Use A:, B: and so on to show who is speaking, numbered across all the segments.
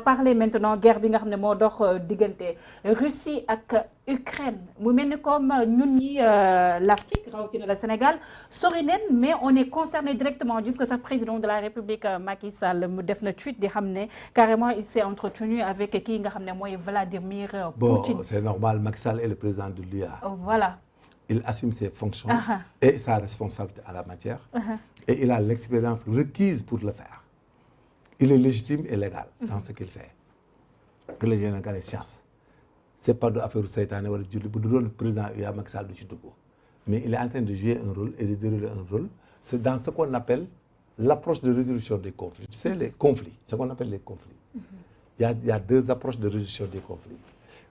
A: parler maintenant guerre bi nga xam ne moo dox diggante Russie ak Ukraine mu mel ni comme ñun ñi l'Afrique rawatina le Sénégal sori leen mais on est concerné directement gis nga sax président de la République Macky Sall mu def na tweet di xam ne carrément il s'est entretenu avec kii nga xam ne mooy Vladimir Poutine.
B: Bon, c'est normal, Macky Sall est le président de l'UA.
A: Voilà.
B: Il assume ses fonctions et sa responsabilité à la matière. Et il a l'expérience requise pour le faire. Il est légitime et légal dans ce qu'il fait. Que les Sénégalais chassent. C'est pas de affaire seytaane wala julli bu doon président UA Macky Sall du ci dugg. Mais il est en train de jouer un rôle et de dérouler un rôle. C'est dans ce qu'on appelle l'approche de résolution des conflits. Tu sais, les conflits, ce qu'on appelle les conflits. Il y a deux approches de résolution des conflits.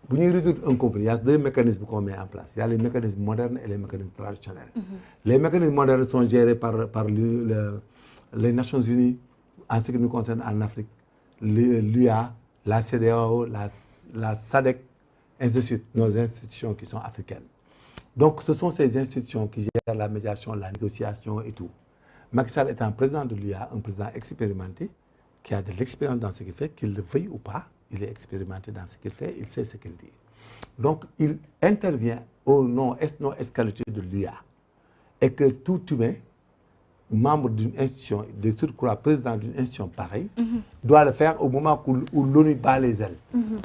B: Pour résoudre un conflit, il y a deux mécanismes qu'on met en place. Il y a les mécanismes modernes et les mécanismes traditionnels. Les mécanismes modernes sont gérés par les Nations Unies, en ce qui nous concerne en Afrique, l'UA, la CEDEAO, la SADC, ainsi de suite, nos institutions qui sont africaines. Donc, ce sont ces institutions qui gèrent la médiation, la négociation et tout. Macky Sall étant président de l'UA, un président expérimenté, qui a de l'expérience dans ce qu'il fait, qu'il le veuille ou pas, il est expérimenté dans ce qu'il fait, il sait ce qu'il dit. Donc, il intervient au nom escalité de l'UA. Et que tout humain, membre d'une institution, de surcroît président d'une institution pareille, doit le faire au moment où l'ONU bat les ailes.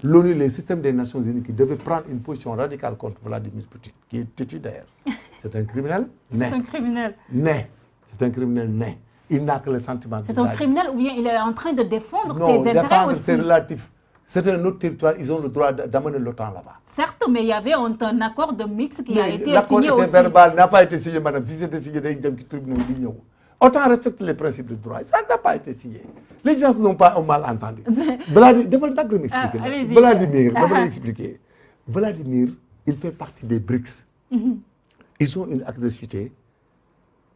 B: L'ONU, le système des Nations Unies, qui devait prendre une position radicale contre Vladimir Poutine, qui est têtu d'ailleurs. C'est un criminel né. C'est un criminel né. C'est un criminel né. Il n'a que le sentiment de...
A: C'est un criminel ou bien il est en train de défendre ses intérêts
B: défendre,
A: aussi.
B: c'est relatif. C'est un autre territoire, ils ont le droit d'amener l'OTAN là-bas.
A: Certes, mais il y avait un accord de mix qui a été signé
B: aussi. L'accord verbal n'a pas été signé, madame. Si c'était signé, il y a un tribunal d'union. Autant respecte les principes de droit. Ça n'a pas été signé. Les gens n'ont pas mal entendu. Vladimir, il fait partie des BRICS. Ils ont une agressivité,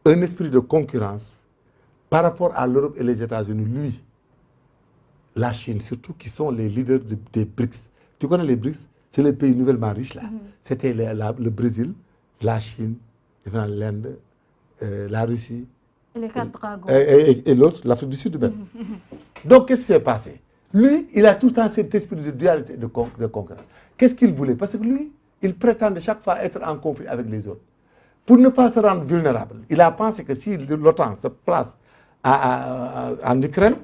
B: un esprit de concurrence par rapport à l'Europe et les États-Unis. Lui, la Chine surtout, qui sont les leaders des BRICS. Tu connais les BRICS? C'est les pays nouvellement riches là. C'était le Brésil, la Chine, l'Inde, la Russie.
A: Et les quatre dragons.
B: Et l'autre, l'Afrique du Sud même. Donc, qu'est-ce qui s'est passé? Lui, il a tout le temps cet esprit de dualité, de concurrence. Qu'est-ce qu'il voulait? Parce que lui, il prétendait chaque fois être en conflit avec les autres. Pour ne pas se rendre vulnérable, il a pensé que si l'OTAN se place en Ukraine,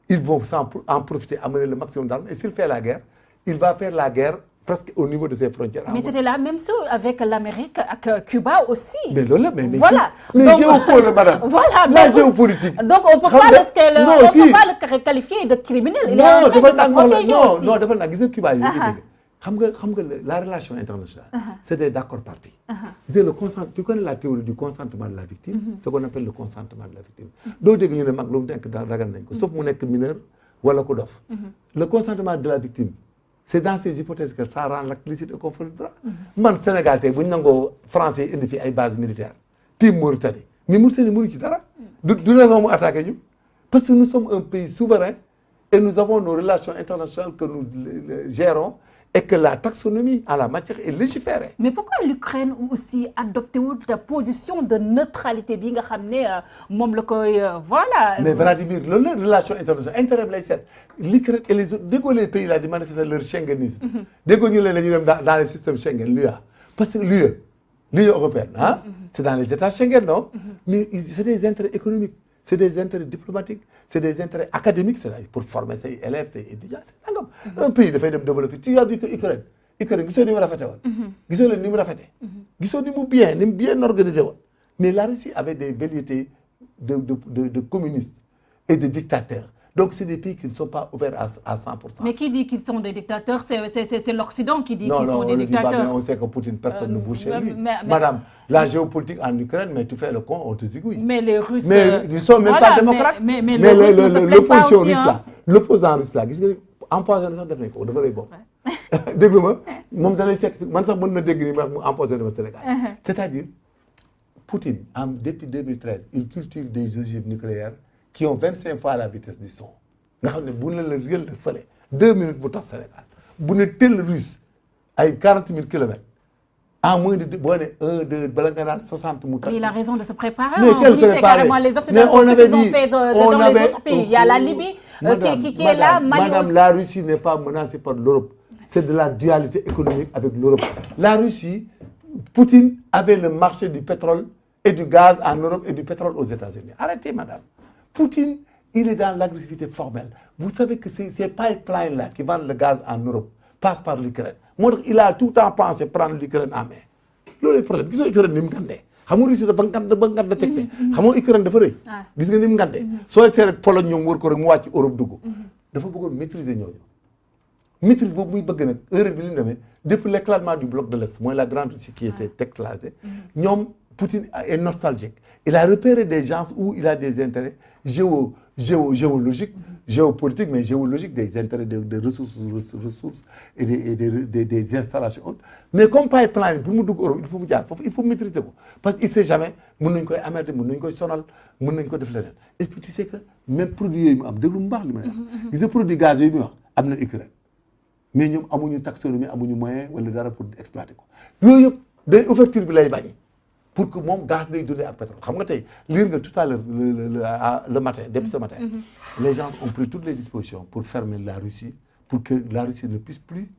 B: ils vont en profiter, amener le maximum d'armes. Et s'il fait la guerre, il va faire la guerre presque au niveau de ses frontières.
A: Mais c'était la même chose avec l'Amérique, avec Cuba aussi.
B: Mais
A: voilà.
B: Mais géopolitique, madame.
A: Voilà.
B: La géopolitique.
A: Donc on ne peut pas le qualifier de criminel. Il est en train de se protéger aussi.
B: Non, Cuba, la relation internationale, c'est des accords partis. Tu connais la théorie du consentement de la victime, ce qu'on appelle le consentement de la victime. Sauf mon mineur ou le consentement de la victime, c'est dans ces hypothèses que ça rend l'acte licite au conflit de droit. Man, Sénégal, si nous Français identifient une base militaire, Tim Mauritanie, mais Mauritanie n'est pas de raison pour attaquer nous. Parce que nous sommes un pays souverain et nous avons nos relations internationales que nous gérons. Et que la taxonomie en la matière est légiférée.
A: Mais pourquoi l'Ukraine aussi adopté une position de neutralité bien voilà.
B: Mais Vladimir, les relations internationales, intérêt l'Ukraine et les autres, dès que les pays là manifestent leur Schengenisme, dès que nous les dans le système Schengen, l'UA, parce que l'Union européenne, c'est dans les États Schengen, non? Mais c'est des intérêts économiques. C'est des intérêts diplomatiques, c'est des intérêts académiques, c'est pour former ses élèves, ses étudiants. Un pays de fait développer. Tu as vu que l'Ukraine, ils ont bien organisé. Mais la Russie avait des velléités de communistes et de dictateurs. Donc, c'est des pays qui ne sont pas ouverts à 100%.
A: Mais qui dit qu'ils sont des dictateurs? C'est l'Occident qui dit qu'ils sont des
B: dictateurs.
A: dictateurs.
B: Non, on sait que Poutine, personne ne bouge chez lui. Madame, la géopolitique en Ukraine, mais tu fais le con, on te zigouille.
A: Mais les Russes...
B: Mais ils ne sont même pas démocrates.
A: Mais
B: l'opposition russe là, l'opposant russe là, empoisonné sax def nañ ko dafa rëy bopp. Déglu ma moom da lay fekk man sax mën na dégg ni mu empoisonné ma Sénégal. C'est-à-dire, Poutine, depuis 2013, il cultive des ogives nucléaires qui ont 25 fois la vitesse du son. Nga xam ne bu ne la réel de fële 2 minutes bu tax Sénégal bu ne tel russe ay 40 000 kilomètres en moins de boo ne 1 2 bala nga naan 60 mu tax.
A: Il a raison de se préparer.
B: Mais quel préparer?
A: C'est carrément les Occidentaux ce qu'ils ont fait dans les autres pays. Il y a la Libye qui est là, Mali aussi.
B: Madame, la Russie n'est pas menacée par l'Europe. C'est de la dualité économique avec l'Europe. La Russie, Poutine avait le marché du pétrole et du gaz en Europe et du pétrole aux États-Unis. Arrêtez, madame. Poutine, il est dans l'agressivité formelle. Vous savez que ces pipelines-là qui vendent le gaz en Europe passent par l'Ukraine. Il a tout le temps pensé prendre l'Ukraine en main. Loolu le problème. Gis nga Ukraine ni mu ngandee. Xam nga Russie dafa ngand la teg fi. Xam nga Ukraine dafa rëy. Gis nga ni mu ngandee. Soo egsee rek Pologne ñoom wër ko rek mu wàcc Europe dugg. Dafa bëggoon maîtriser ñooñu. Maîtrise boobu muy bëgg nag erreur bi li mu demee depuis l'éclatement du bloc de l'Est mooy la grande Russie qui s'est éclatée. ñoom Poutine est nostalgique. Il a repéré des gens où il a des intérêts géologiques, géopolitiques, mais géologiques, des intérêts de ressources et des installations. Mais comme pipeline, pour nous Europe, il faut maîtriser. Parce qu'il ne sait jamais, il peut amerder, il peut sonal, il peut faire. Et puis tu sais que même produit, les produits gazeux, il y a en Ukraine. Mais nous avons une taxonomie, nous avons des moyens pour exploiter. Nous avons des ouvertures pour que mon gaz ne donne à pétrole. Comme tout à l'heure, le matin, depuis ce matin, les gens ont pris toutes les dispositions pour fermer la Russie, pour que la Russie ne puisse plus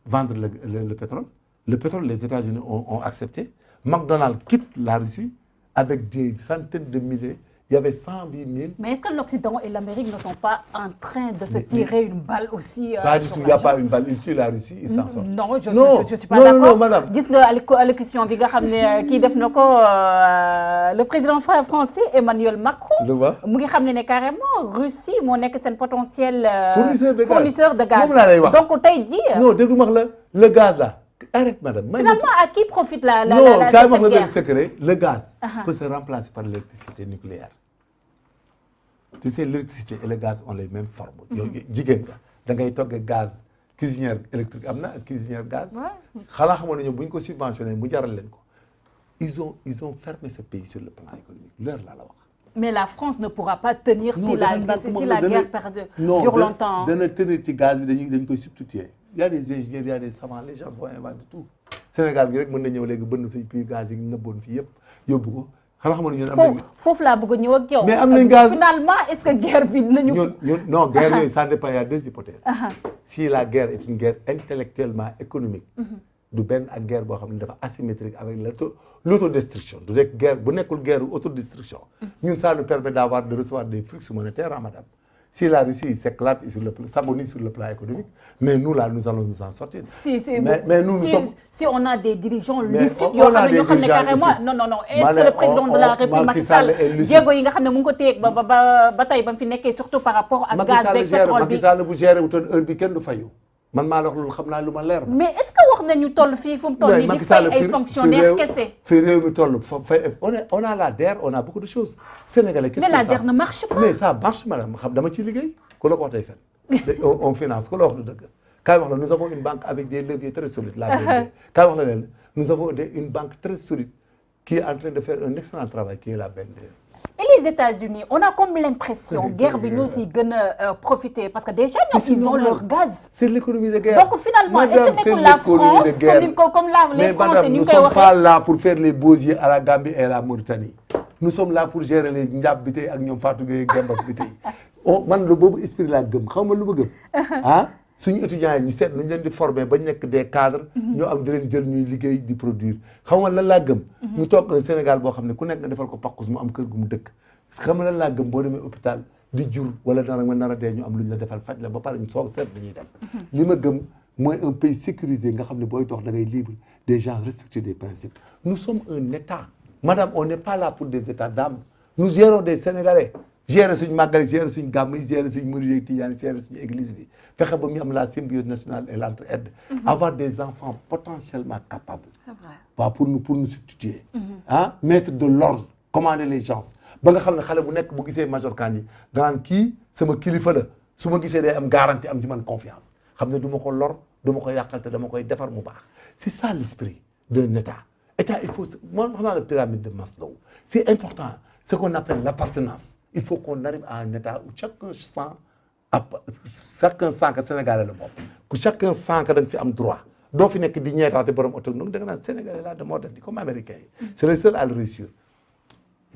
B: vendre le pétrole. Le pétrole, les États-Unis ont accepté. McDonald's quitte la Russie avec des centaines de milliers. Il y avait 108 000. Mais
A: est-ce que l'Occident et l'Amérique ne sont pas en train de se tirer une balle aussi
B: Pas du tout, il n'y a pas une balle. Ils tuent la Russie, ils s'en sortent.
A: Non, je ne suis pas d'accord.
B: Non, madame.
A: Gis nga allocution bi nga xam ne kii def na ko le président français Emmanuel Macron. mu ngi xam ne carrément Russie moo nekk seen potentiel fournisseur de gaz. Donc tey jii.
B: Non, déglu ma la le gaz là. Arrête, madame.
A: Finalement, à qui profite la
B: non, quand même, le secret, le gaz peut se remplacer par l'électricité nucléaire. Tu sais, l'électricité et le gaz ont les mêmes formes. Jigéen nga da ngay togg gaz cuisinière électrique am na cuisinière gaz. xanaa xamoon nañu bu ñu ko subventionné mu jaral leen ko. Ils ont fermé ce pays sur le plan économique. L'heure là la wax.
A: Mais la France ne pourra pas tenir si la guerre dure longtemps.
B: Non, dana tenir ci gaz bi dañ koy substituer. Il y a des ingénieurs, il y a des savants, les gens vont inventer tout. Sénégal gi rek mën na ñëw léegi bënn say puits gaz yi nëbboon fii yëpp yóbbu ko. xanaa xamoon nañu am
A: foofu laa bëgg a ñëw ak yow.
B: mais am nañ gaz
A: finalement est-ce que guerre bi dinañu.
B: non guerre yooyu ça dépend, il y a deux hypothèses. Si la guerre est une guerre intellectuellement économique. du benn ak guerre boo xam ne dafa asymétrique avec l'autodestruction du rek guerre bu nekkul guerre autodestruction. ñun ça nous permet de recevoir des flux monétaires, madame. Si la Russie s'éclate s'agonise sur le plan économique, mais nous là, nous allons nous en sortir.
A: Si on a des dirigeants lucides, carrément. Non. Est-ce que le président de la République, Macky Sall, Diego yi nga xam ne mu ngi ko téye ba tey ba mu fi nekkee surtout par rapport ak gaz beeg pétrole bi.
B: Macky Sall bu géré wutoon heure bi kenn du fayu. Man maa la wax loolu xam naa lu ma leer.
A: Mais est-ce que wax nañu toll fii fu mu toll nii di fay ay fonctionnaires kese.
B: Fii réew mi toll on a la DER, on a beaucoup de choses. Sénégalais
A: mais la DER ne marche pas.
B: Mais ça marche, madame. xam dama ci liggéey ku la ko wax day fen. On finance ku la wax lu dëgg. Kaay wax la nous avons une banque avec des leviers très solides. La BND. Kaay wax la leen nous avons une banque très solide qui est en train de faire un excellent travail qui est la BND.
A: Et les États-Unis, on a comme l'impression guerre bi ñoo si gën a profiter parce que déjà ils ont leur gaz.
B: C'est l'économie de guerre.
A: Donc finalement, est-ce que la France comme les Français
B: nous ne sommes pas là pour faire les beaux yeux à la Gambie et à la Mauritanie. Nous sommes là pour gérer les njab bi tey ak ñoom Fatou Gueye Demba bi tey. Man la boobu esprit laa gëm xam nga lu ma gëm. Ah suñu étudiants yi ñu seet nañ leen di former ba nekk des cadres. ñoo am di leen jël ñuy liggéey di produire xam nga lan laa gëm. ñu toog un Sénégal boo xam ne ku nekk nga defal ko pakkus mu am kër gu mu dëkk. xam nga lan laa gëm boo demee hôpital di jur wala nar a dee ñu am lu ñu la defal faj la ba pare ñu soog seet li ñuy def. li ma gëm mooy un pays sécurisé nga xam ne booy dox da ngay libre des gens respectueux des principes. Nous sommes un État. Madame, on n'est pas là pour des états d'âme. Nous gérons des Sénégalais. Gérer suñu màggal gérer suñu gàmm gérer suñu murid tijaan gérer suñu église bi fexe ba mu am la symbiose nationale et l'entraide. Avoir des enfants potentiellement capables. waaw pour nous substituer. Mettre de l'ordre commander les gens. ba nga xam ne xale bu nekk bu gisee Major Kandji danaan kii sama kilifa la su ma gisee day am garantie am ci man confiance xam ne du ma ko lor du ma ko yàqal te dama koy defar mu baax. C'est ça l'esprit d'un État. État il faut moi xam naa la pyramide de Maslow. C'est important ce qu'on appelle l'appartenance. Il faut qu'on arrive à un État où chacun sent que Sénégalais la moom que chacun sent que dañ fi am droit doo fi nekk di ñeetaate borom oto donc da nga naan Sénégalais là de moo def di comme américain yi. C'est le seul à le réussir.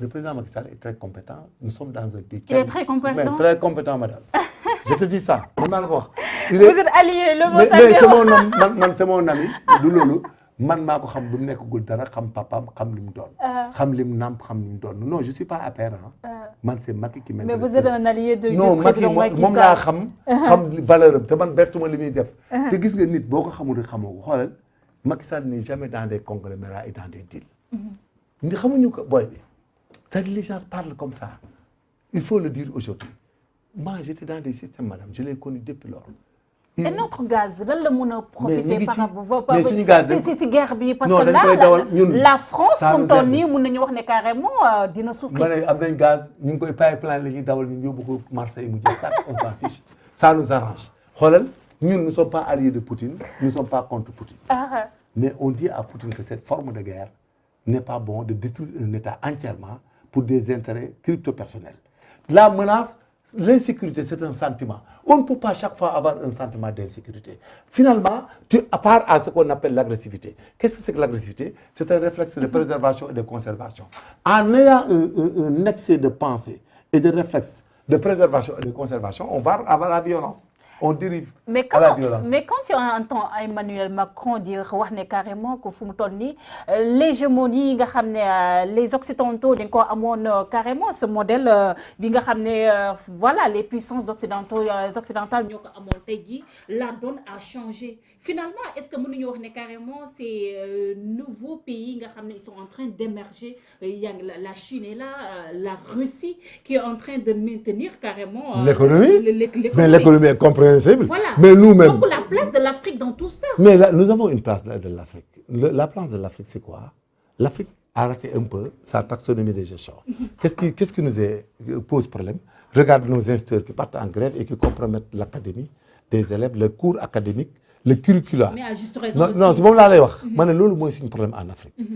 B: Le président Macky Sall est très compétent. Nous sommes dans un pays.
A: Il est très compétent.
B: Mais très compétent, madame. Je te dis ça. Vous
A: êtes allié, le mot
B: mais c'est mon ami, c'est mon ami. Du loolu man maa ko xam bu mu nekkagul dara xam papaam xam li mu doon. xam li mu nàmp xam li mu doon non je suis pas apparent. Man c'est Macky qui m'intéresse.
A: Mais vous êtes un allié du
B: président Macky Sall. Non moom laa xam valeur am te man bertuma li muy def. te gis nga nit boo ko xamul rek xamoo ko xoolal Macky Sall n'est jamais dans des conglomérats et dans des deals. Ni xamuñu ko booy bi. C'est-à-dire les gens parlent comme ça. Il faut le dire aujourd'hui. Moi, j'étais dans des systèmes, madame. Je l'ai connu depuis lors.
A: Et notre gaz, là, le monde profite par rapport à
B: c'est
A: guerre. Parce que là, la France, quand on dit, on est carrément d'une souffrance.
B: Il y a un gaz, nous ne pouvons pas plein les gens beaucoup Marseille, on s'en fiche. Ça nous arrange. Nous ne sommes pas alliés de Poutine, nous ne sommes pas contre Poutine. Mais on dit à Poutine que cette forme de guerre n'est pas bon de détruire un État entièrement pour des intérêts crypto-personnels. La menace, l'insécurité, c'est un sentiment. On ne peut pas chaque fois avoir un sentiment d'insécurité. Finalement, à part à ce qu'on appelle l'agressivité. Qu'est-ce que c'est que l'agressivité? C'est un réflexe de préservation et de conservation. En ayant un excès de pensée et de réflexe de préservation et de conservation, on va avoir la violence. On dérive à la violence.
A: Mais quand tu entends Emmanuel Macron dire carrément que l'hégémonie, les Occidentaux, carrément ce modèle, voilà, les puissances occidentales, la donne a changé. Finalement, est-ce que nous disons carrément ces nouveaux pays ils sont en train d'émerger? Il y a la Chine est là, la Russie qui est en train de maintenir carrément
B: l'économie. Mais l'économie est compréhensible.
A: Voilà.
B: Mais nous-mêmes.
A: Donc la place de l'Afrique dans tout ça.
B: Mais là, nous avons une place de l'Afrique. La place de l'Afrique, c'est quoi? L'Afrique a raté un peu sa taxonomie de gestion. Qu'est-ce qui nous pose problème? Regarde nos instituteurs qui partent en grève et qui compromettent l'académie des élèves, le cours académique, le curriculum.
A: Mais à juste raison.
B: Non, c'est bon là, c'est un problème en Afrique.